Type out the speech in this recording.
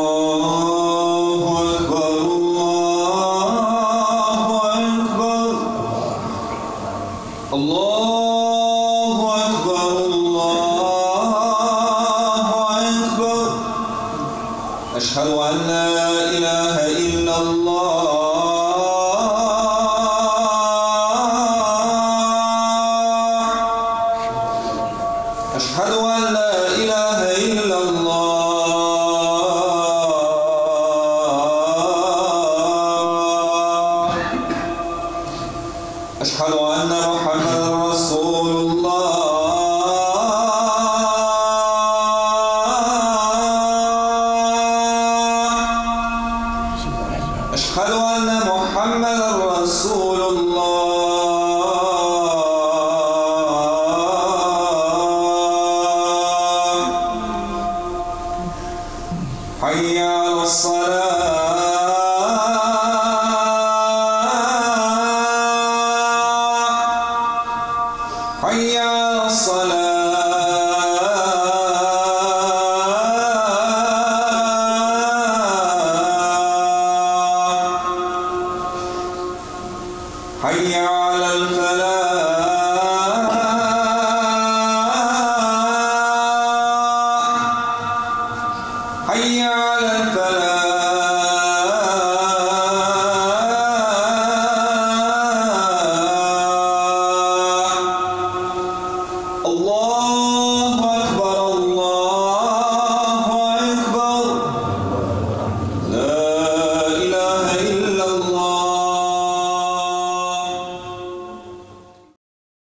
الله أكبر الله أكبر الله أكبر أشهد أن لا إله إلا الله أشهد أن لا إله إلا الله أشهد أن محمدا رسول الله أشهد أن محمدا رسول الله حي على الصلاة حي على الصلاة حي على الفلاح